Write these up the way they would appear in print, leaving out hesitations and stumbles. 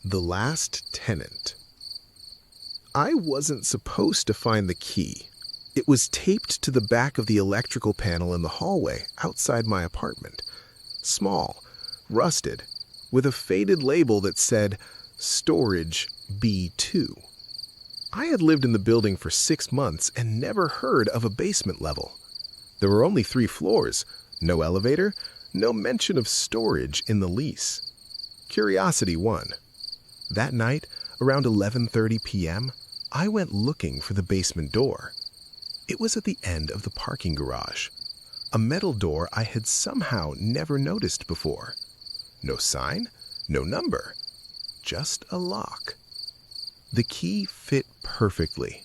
The last tenant. I wasn't supposed to find the key. It was taped to the back of the electrical panel in the hallway outside my apartment. Small, rusted, with a faded label that said, Storage B2. I had lived in the building for 6 months and never heard of a basement level. There were only 3 floors, no elevator, no mention of storage in the lease. Curiosity won. That night, around 11:30 p.m., I went looking for the basement door. It was at the end of the parking garage. A metal door I had somehow never noticed before. No sign, no number, just a lock. The key fit perfectly.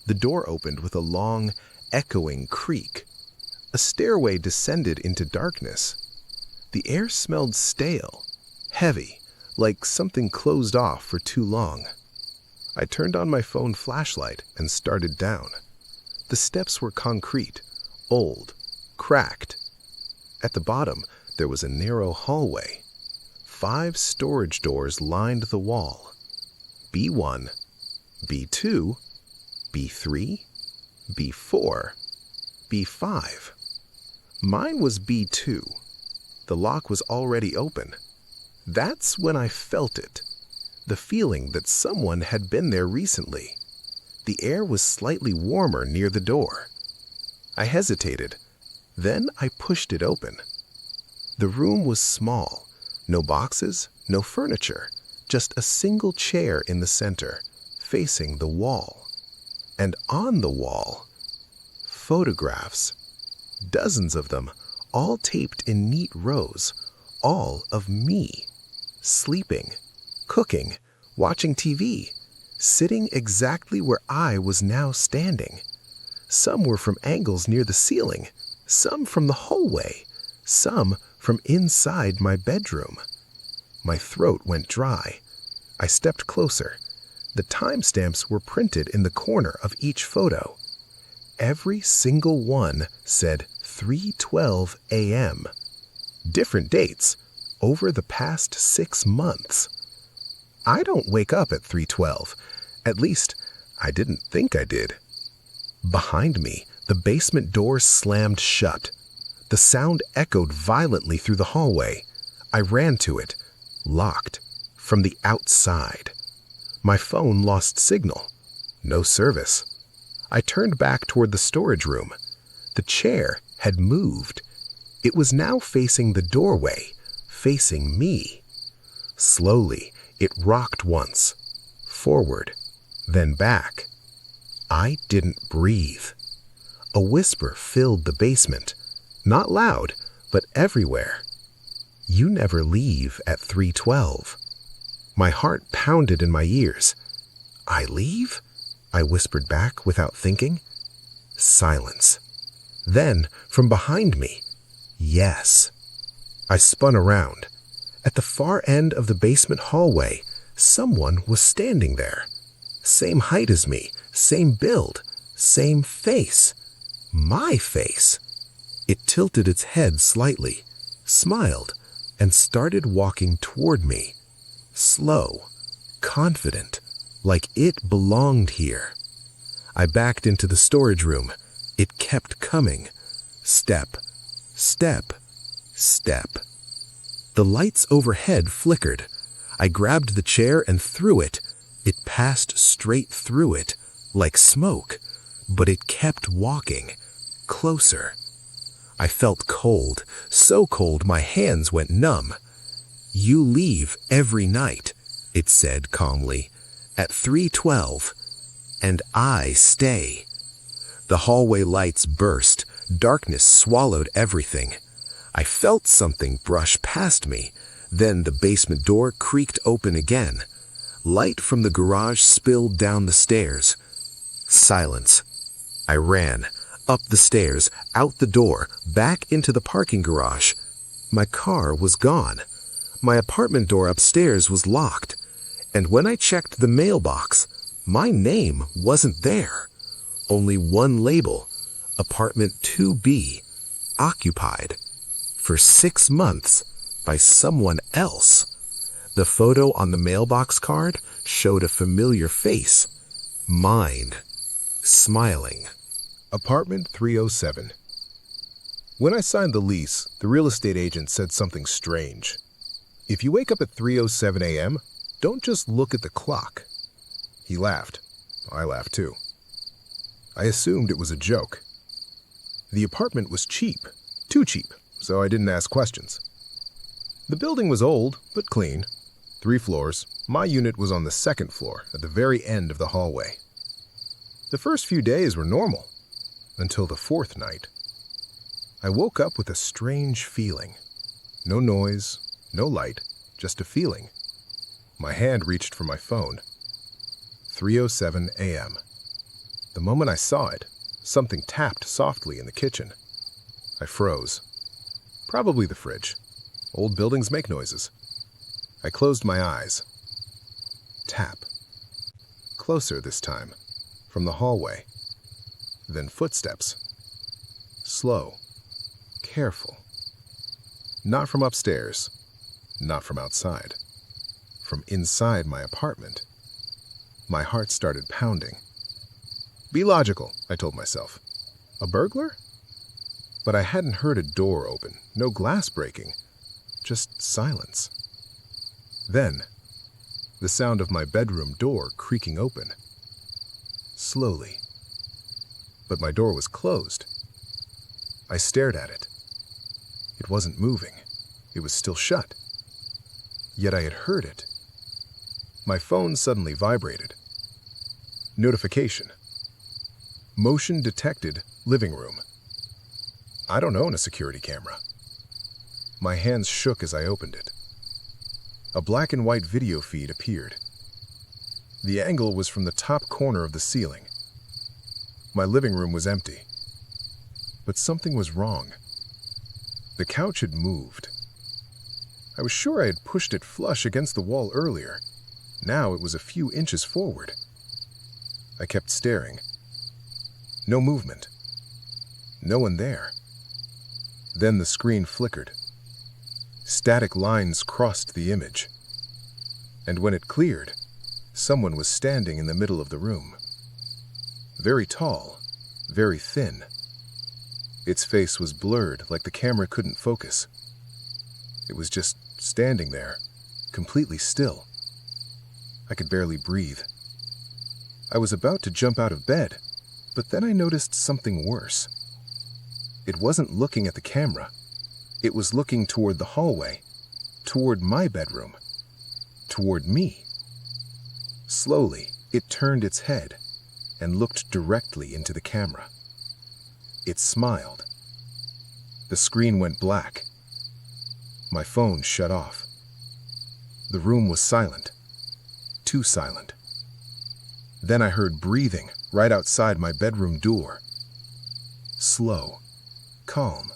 The door opened with a long, echoing creak. A stairway descended into darkness. The air smelled stale, heavy, like something closed off for too long. I turned on my phone flashlight and started down. The steps were concrete, old, cracked. At the bottom, there was a narrow hallway. 5 storage doors lined the wall. B1, B2, B3, B4, B5. Mine was B2. The lock was already open. That's when I felt it. The feeling that someone had been there recently. The air was slightly warmer near the door. I hesitated. Then I pushed it open. The room was small. No boxes, no furniture. Just a single chair in the center, facing the wall. And on the wall, photographs. Dozens of them, all taped in neat rows. All of me. Sleeping, cooking, watching TV, sitting exactly where I was now standing. Some were from angles near the ceiling, some from the hallway, some from inside my bedroom. My throat went dry. I stepped closer. The timestamps were printed in the corner of each photo. Every single one said 3:12 a.m. Different dates. Over the past 6 months. I don't wake up at 3:12. At least, I didn't think I did. Behind me, the basement door slammed shut. The sound echoed violently through the hallway. I ran to it, locked, from the outside. My phone lost signal. No service. I turned back toward the storage room. The chair had moved. It was now facing the doorway, facing me. Slowly, it rocked once, forward, then back. I didn't breathe. A whisper filled the basement, not loud, but everywhere. You never leave at 3:12. My heart pounded in my ears. I leave? I whispered back without thinking. Silence. Then, from behind me, yes. I spun around. At the far end of the basement hallway, someone was standing there. Same height as me, same build, same face. My face. It tilted its head slightly, smiled, and started walking toward me. Slow, confident, like it belonged here. I backed into the storage room. It kept coming. Step, step, step. The lights overhead flickered. I grabbed the chair and threw it. It passed straight through it, like smoke, but it kept walking, closer. I felt cold, so cold my hands went numb. You leave every night, it said calmly, at 3:12, and I stay. The hallway lights burst. Darkness swallowed everything. I felt something brush past me. Then the basement door creaked open again. Light from the garage spilled down the stairs. Silence. I ran, up the stairs, out the door, back into the parking garage. My car was gone. My apartment door upstairs was locked. And when I checked the mailbox, my name wasn't there. Only one label, apartment 2B, occupied. For 6 months, by someone else. The photo on the mailbox card showed a familiar face. Mine. Smiling. Apartment 307. When I signed the lease, the real estate agent said something strange. If you wake up at 3:07 a.m., don't just look at the clock. He laughed. I laughed too. I assumed it was a joke. The apartment was cheap. Too cheap, so I didn't ask questions. The building was old, but clean. 3 floors. My unit was on the 2nd floor, at the very end of the hallway. The first few days were normal, until the 4th night. I woke up with a strange feeling. No noise, no light, just a feeling. My hand reached for my phone. 3:07 a.m. The moment I saw it, something tapped softly in the kitchen. I froze. Probably the fridge. Old buildings make noises. I closed my eyes. Tap. Closer this time, from the hallway. Then footsteps. Slow. Careful. Not from upstairs. Not from outside. From inside my apartment. My heart started pounding. Be logical, I told myself. A burglar? But I hadn't heard a door open, no glass breaking, just silence. Then, the sound of my bedroom door creaking open. Slowly. But my door was closed. I stared at it. It wasn't moving. It was still shut. Yet I had heard it. My phone suddenly vibrated. Notification. Motion detected, living room. I don't own a security camera. My hands shook as I opened it. A black and white video feed appeared. The angle was from the top corner of the ceiling. My living room was empty. But something was wrong. The couch had moved. I was sure I had pushed it flush against the wall earlier. Now it was a few inches forward. I kept staring. No movement. No one there. Then the screen flickered. Static lines crossed the image. And when it cleared, someone was standing in the middle of the room. Very tall, very thin. Its face was blurred, like the camera couldn't focus. It was just standing there, completely still. I could barely breathe. I was about to jump out of bed, but then I noticed something worse. It wasn't looking at the camera. It was looking toward the hallway, toward my bedroom, toward me. Slowly, it turned its head and looked directly into the camera. It smiled. The screen went black. My phone shut off. The room was silent. Too silent. Then I heard breathing right outside my bedroom door. Slow, calm,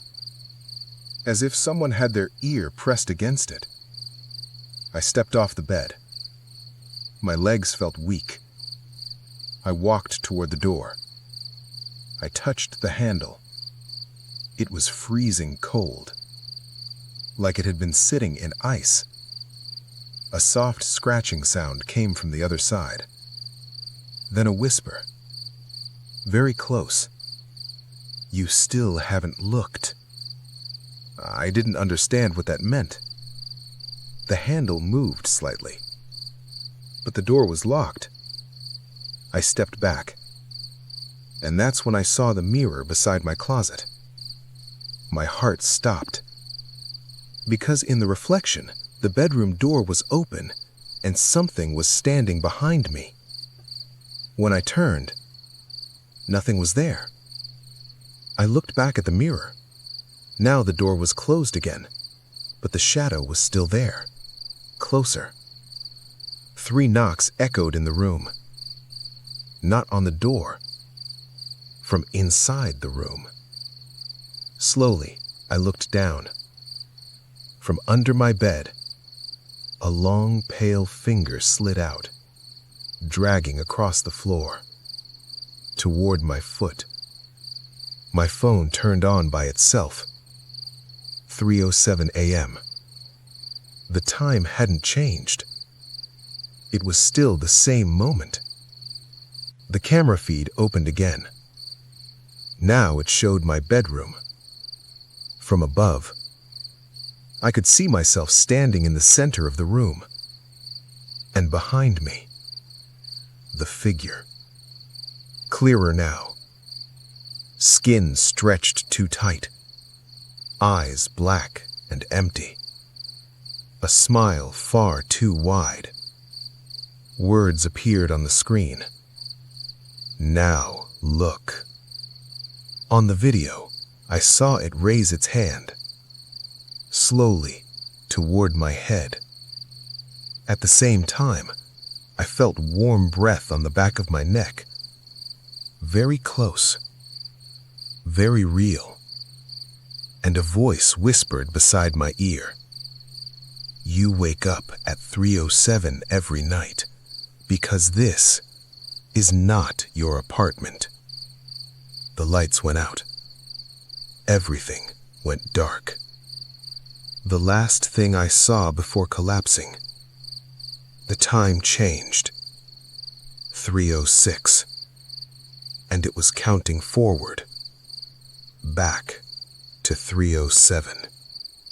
as if someone had their ear pressed against it. I stepped off the bed. My legs felt weak. I walked toward the door. I touched the handle. It was freezing cold, like it had been sitting in ice. A soft scratching sound came from the other side. Then a whisper. Very close. You still haven't looked. I didn't understand what that meant. The handle moved slightly, but the door was locked. I stepped back, and that's when I saw the mirror beside my closet. My heart stopped, because in the reflection, the bedroom door was open, and something was standing behind me. When I turned, nothing was there. I looked back at the mirror. Now the door was closed again, but the shadow was still there, closer. 3 knocks echoed in the room. Not on the door, from inside the room. Slowly, I looked down. From under my bed, a long, pale finger slid out, dragging across the floor, toward my foot. My phone turned on by itself. 3:07 a.m. The time hadn't changed. It was still the same moment. The camera feed opened again. Now it showed my bedroom. From above, I could see myself standing in the center of the room. And behind me, the figure. Clearer now. Skin stretched too tight. Eyes black and empty. A smile far too wide. Words appeared on the screen. Now look. On the video, I saw it raise its hand, slowly toward my head. At the same time, I felt warm breath on the back of my neck. Very close. Very real. And a voice whispered beside my ear. You wake up at 3:07 every night because this is not your apartment. The lights went out. Everything went dark. The last thing I saw before collapsing. The time changed. 3:06. And it was counting forward. Back to 3:07.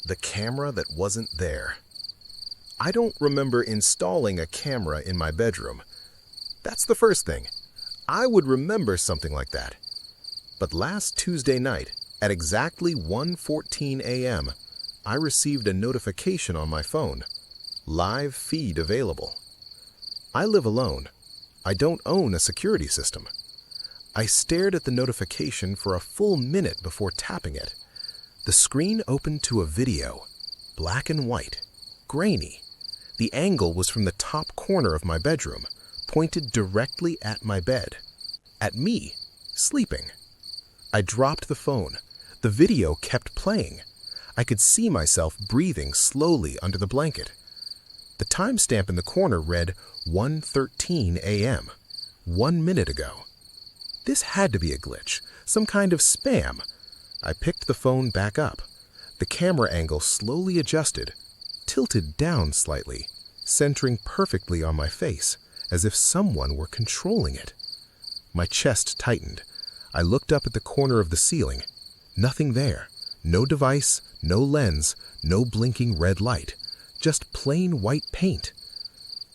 The camera that wasn't there. I don't remember installing a camera in my bedroom. That's the first thing. I would remember something like that. But last Tuesday night, at exactly 1:14 a.m., I received a notification on my phone. Live feed available. I live alone. I don't own a security system. I stared at the notification for a full minute before tapping it. The screen opened to a video, black and white, grainy. The angle was from the top corner of my bedroom, pointed directly at my bed. At me, sleeping. I dropped the phone. The video kept playing. I could see myself breathing slowly under the blanket. The timestamp in the corner read 1:13 a.m., 1 minute ago. This had to be a glitch, some kind of spam. I picked the phone back up. The camera angle slowly adjusted, tilted down slightly, centering perfectly on my face, as if someone were controlling it. My chest tightened. I looked up at the corner of the ceiling. Nothing there. No device, no lens, no blinking red light. Just plain white paint.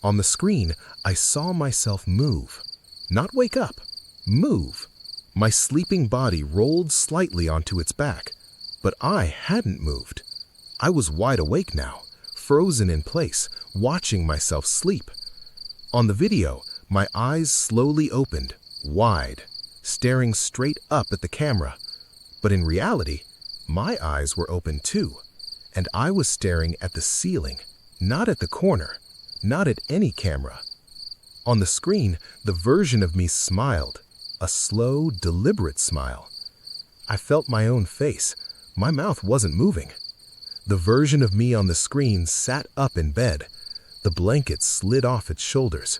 On the screen, I saw myself move. Not wake up. Move. My sleeping body rolled slightly onto its back, but I hadn't moved. I was wide awake now, frozen in place, watching myself sleep. On the video, my eyes slowly opened, wide, staring straight up at the camera. But in reality, my eyes were open too, and I was staring at the ceiling, not at the corner, not at any camera. On the screen, the version of me smiled, a slow, deliberate smile. I felt my own face. My mouth wasn't moving. The version of me on the screen sat up in bed. The blanket slid off its shoulders.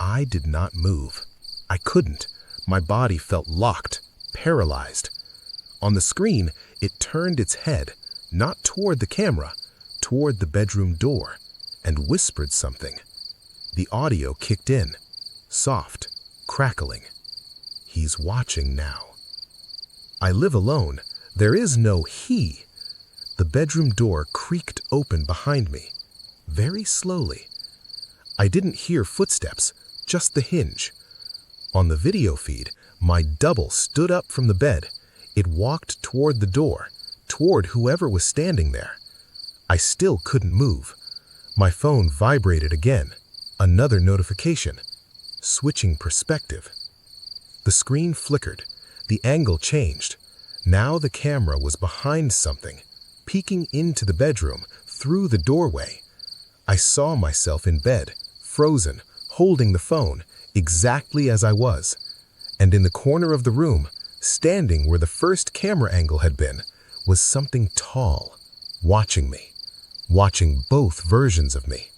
I did not move. I couldn't. My body felt locked, paralyzed. On the screen, it turned its head, not toward the camera, toward the bedroom door, and whispered something. The audio kicked in, soft, crackling. He's watching now. I live alone. There is no he. The bedroom door creaked open behind me, very slowly. I didn't hear footsteps, just the hinge. On the video feed, my double stood up from the bed. It walked toward the door, toward whoever was standing there. I still couldn't move. My phone vibrated again. Another notification. Switching perspective. The screen flickered. The angle changed. Now the camera was behind something, peeking into the bedroom through the doorway. I saw myself in bed, frozen, holding the phone, exactly as I was. And in the corner of the room, standing where the first camera angle had been, was something tall, watching me, watching both versions of me.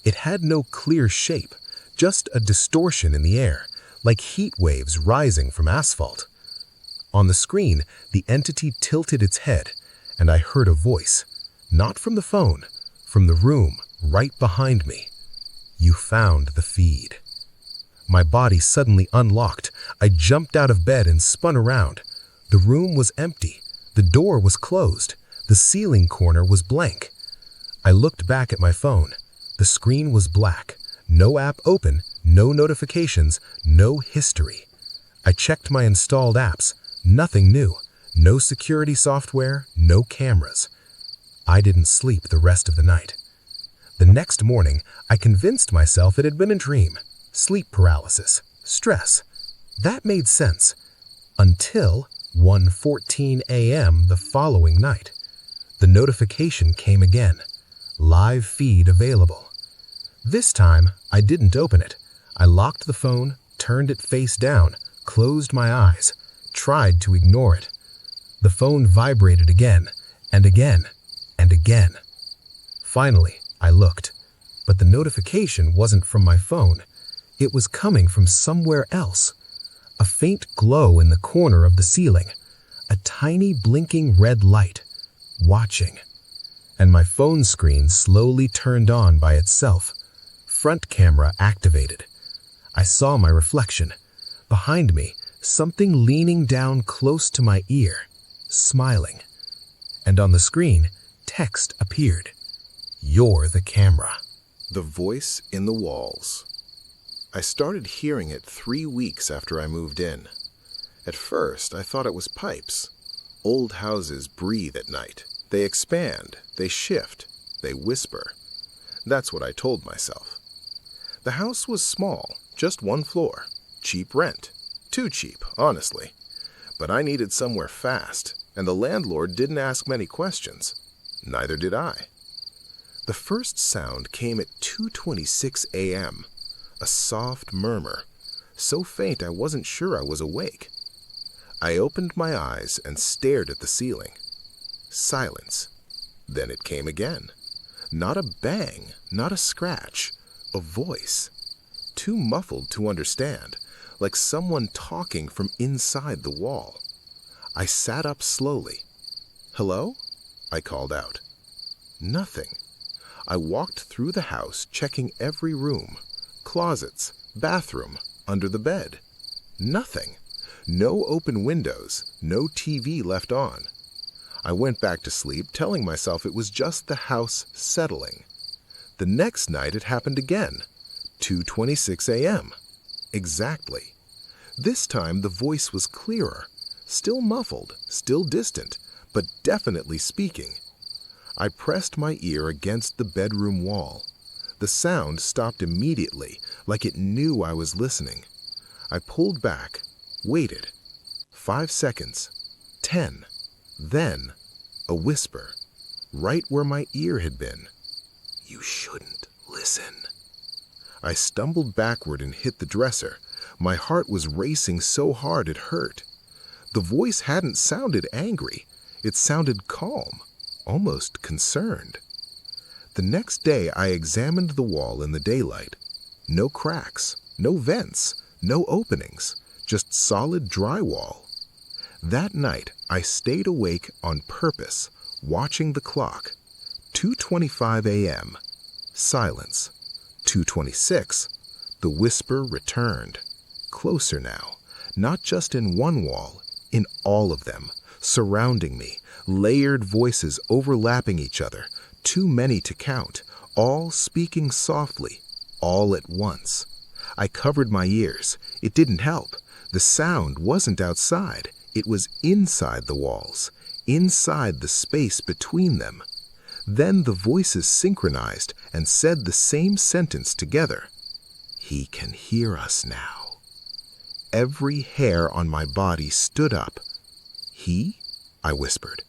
It had no clear shape, just a distortion in the air, like heat waves rising from asphalt. On the screen, the entity tilted its head, and I heard a voice, not from the phone, from the room right behind me. You found the feed. My body suddenly unlocked. I jumped out of bed and spun around. The room was empty. The door was closed. The ceiling corner was blank. I looked back at my phone. The screen was black. No app open, no notifications, no history. I checked my installed apps. Nothing new. No security software, no cameras. I didn't sleep the rest of the night. The next morning, I convinced myself it had been a dream. Sleep paralysis, stress. That made sense. Until 1:14 a.m. the following night. The notification came again. Live feed available. This time, I didn't open it. I locked the phone, turned it face down, closed my eyes, tried to ignore it. The phone vibrated again, and again, and again. Finally, I looked, but the notification wasn't from my phone. It was coming from somewhere else. A faint glow in the corner of the ceiling, a tiny blinking red light, watching. And my phone screen slowly turned on by itself. Front camera activated. I saw my reflection. Behind me, something leaning down close to my ear, smiling. And on the screen, text appeared. "You're the camera." The voice in the walls. I started hearing it 3 weeks after I moved in. At first, I thought it was pipes. Old houses breathe at night. They expand, they shift, they whisper. That's what I told myself. The house was small, just 1 floor. Cheap rent. Too cheap, honestly. But I needed somewhere fast, and the landlord didn't ask many questions. Neither did I. The first sound came at 2:26 a.m. A soft murmur, so faint I wasn't sure I was awake. I opened my eyes and stared at the ceiling. Silence. Then it came again. Not a bang, not a scratch, a voice. Too muffled to understand, like someone talking from inside the wall. I sat up slowly. "Hello?" I called out. Nothing. I walked through the house, checking every room, closets, bathroom, under the bed. Nothing. No open windows, no TV left on. I went back to sleep, telling myself it was just the house settling. The next night it happened again. 2:26 a.m. Exactly. This time the voice was clearer, still muffled, still distant, but definitely speaking. I pressed my ear against the bedroom wall. The sound stopped immediately, like it knew I was listening. I pulled back, waited. 5 seconds. 10. Then, a whisper, right where my ear had been. "You shouldn't listen." I stumbled backward and hit the dresser. My heart was racing so hard it hurt. The voice hadn't sounded angry. It sounded calm, almost concerned. The next day I examined the wall in the daylight. No cracks, no vents, no openings, just solid drywall. That night I stayed awake on purpose, watching the clock. 2:25 a.m. Silence. 2:26. The whisper returned. Closer now, not just in one wall, in all of them, surrounding me, layered voices overlapping each other, too many to count, all speaking softly, all at once. I covered my ears. It didn't help. The sound wasn't outside. It was inside the walls, inside the space between them. Then the voices synchronized and said the same sentence together. "He can hear us now." Every hair on my body stood up. "He?" I whispered.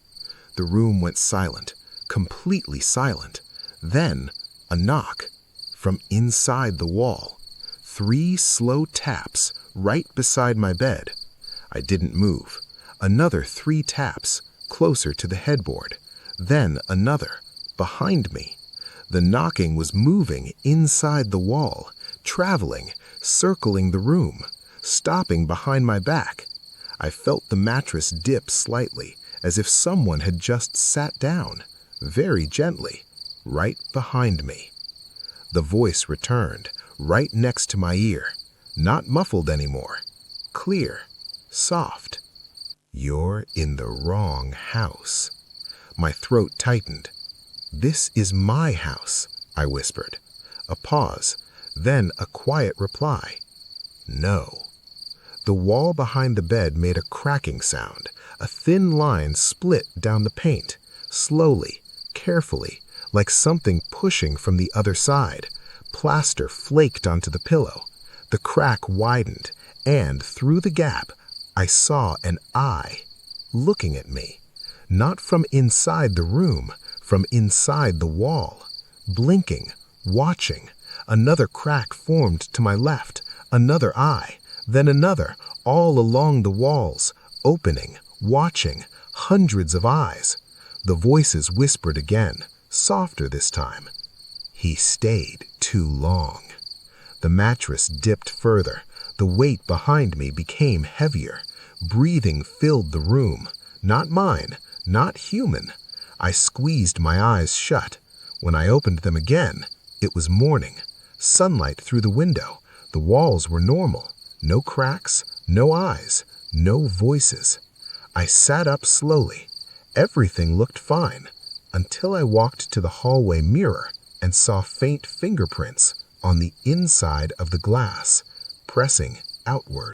The room went silent, completely silent. Then, a knock. From inside the wall. 3 slow taps right beside my bed. I didn't move. Another 3 taps, closer to the headboard. Then another, behind me. The knocking was moving inside the wall, traveling, circling the room, stopping behind my back. I felt the mattress dip slightly, as if someone had just sat down, very gently. right behind me. The voice returned, right next to my ear, not muffled anymore, clear, soft. "You're in the wrong house." My throat tightened. "This is my house," I whispered. A pause, then a quiet reply. "No." The wall behind the bed made a cracking sound. A thin line split down the paint, slowly, carefully, like something pushing from the other side. Plaster flaked onto the pillow. The crack widened, and through the gap, I saw an eye looking at me. Not from inside the room, from inside the wall. Blinking, watching. Another crack formed to my left, another eye, then another, all along the walls, opening, watching, hundreds of eyes. The voices whispered again, softer this time. "He stayed too long." The mattress dipped further. The weight behind me became heavier. Breathing filled the room. Not mine, not human. I squeezed my eyes shut. When I opened them again, it was morning. Sunlight through the window. The walls were normal. No cracks, no eyes, no voices. I sat up slowly. Everything looked fine, until I walked to the hallway mirror and saw faint fingerprints on the inside of the glass, pressing outward.